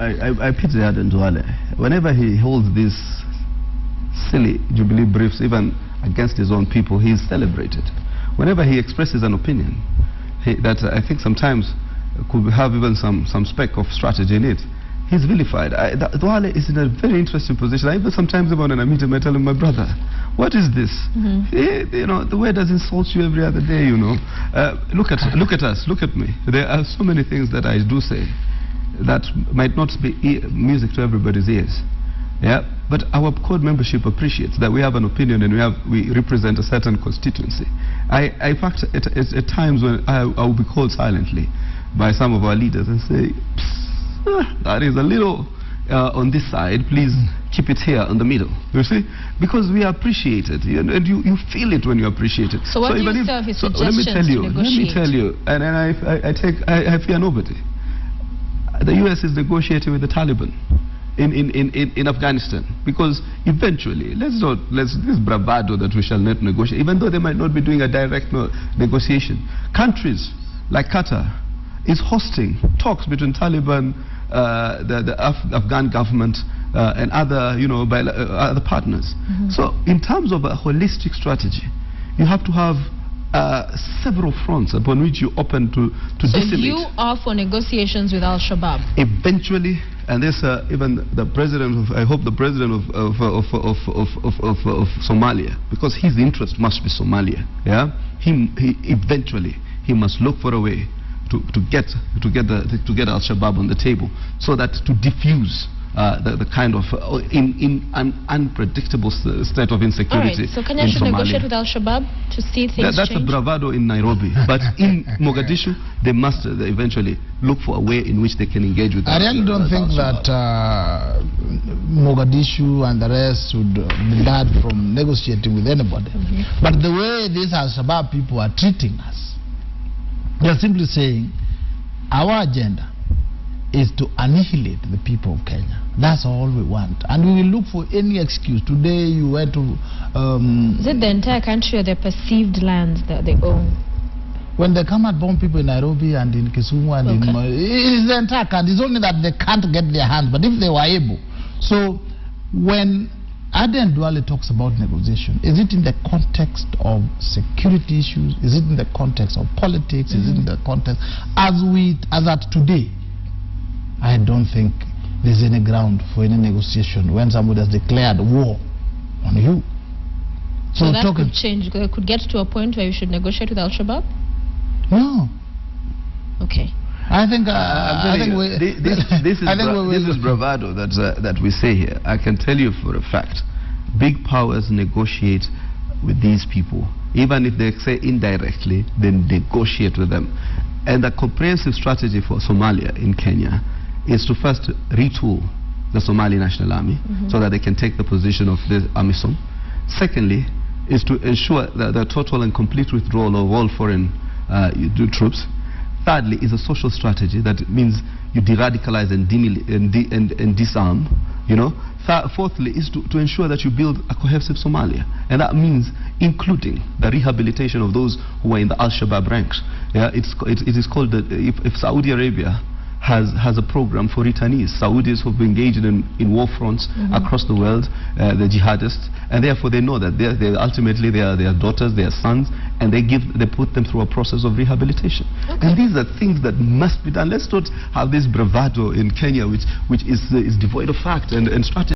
I pity Aden Duale. Whenever he holds these silly Jubilee briefs, even against his own people, he is celebrated. Whenever he expresses an opinion that I think sometimes could have even some speck of strategy in it, he's vilified. Duale is in a very interesting position. Even sometimes when I meet him, I tell him, my brother, what is this? You know, the way does insult you every other day, you know. Look at us, look at me. There are so many things that I do say that might not be music to everybody's ears. Yeah, but our code membership appreciates that we have an opinion and we represent a certain constituency. In fact, at times when I will be called silently by some of our leaders and say, that is a little on this side, please keep it here in the middle. You see? Because we appreciate it, and you feel it when you appreciate it. So what do you serve his suggestions to negotiate? Let me tell you, and I fear nobody. The US is negotiating with the Taliban in Afghanistan, because eventually, this bravado that we shall not negotiate, even though they might not be doing a direct negotiation. Countries like Qatar is hosting talks between Taliban, the Afghan government, and other, other partners. So, in terms of a holistic strategy, you have to have several fronts upon which you open to disseminate. So you are for negotiations with al-Shabaab? Eventually, and there's even the president I hope the president of Somalia, because his interest must be Somalia. Yeah, he eventually must look for a way to get al-Shabaab on the table, so that to diffuse the kind of in an unpredictable state of insecurity. All right, so Kenya should negotiate with al-Shabaab to see things That's change? a bravado in Nairobi, but in Mogadishu they must eventually look for a way in which they can engage with. I really don't think that Mogadishu and the rest would be barred from negotiating with anybody. But the way these al-Shabaab people are treating us, they are simply saying our agenda is to annihilate the people of Kenya. That's all we want. And we will look for any excuse. Today you went to... is it the entire country or their perceived lands that they own? When they come and bomb people in Nairobi and in Kisumu and in... It is the entire country. It's only that they can't get their hands. But if they were able... So when Aden Duale talks about negotiation, is it in the context of security issues? Is it in the context of politics? Is it in the context... As at today, I don't think there's any ground for any negotiation when somebody has declared war on you. So that could change. It could get to a point where you should negotiate with al-Shabaab? No. Okay. I think this is bravado that we say here. I can tell you for a fact, big powers negotiate with these people. Even if they say indirectly, they negotiate with them. And the comprehensive strategy for Somalia in Kenya is to first retool the Somali National Army so that they can take the position of the AMISOM. Secondly, is to ensure the total and complete withdrawal of all foreign troops. Thirdly, is a social strategy that means you de-radicalize and disarm. Fourthly, is to ensure that you build a cohesive Somalia, and that means including the rehabilitation of those who are in the al-Shabaab ranks. Yeah, it is called if Saudi Arabia has a program for returnees, Saudis who have been engaged in war fronts across the world, the jihadists, and therefore they know that ultimately they are their daughters, their sons, and they put them through a process of rehabilitation. And these are things that must be done. Let's not have this bravado in Kenya, which is devoid of fact and strategy.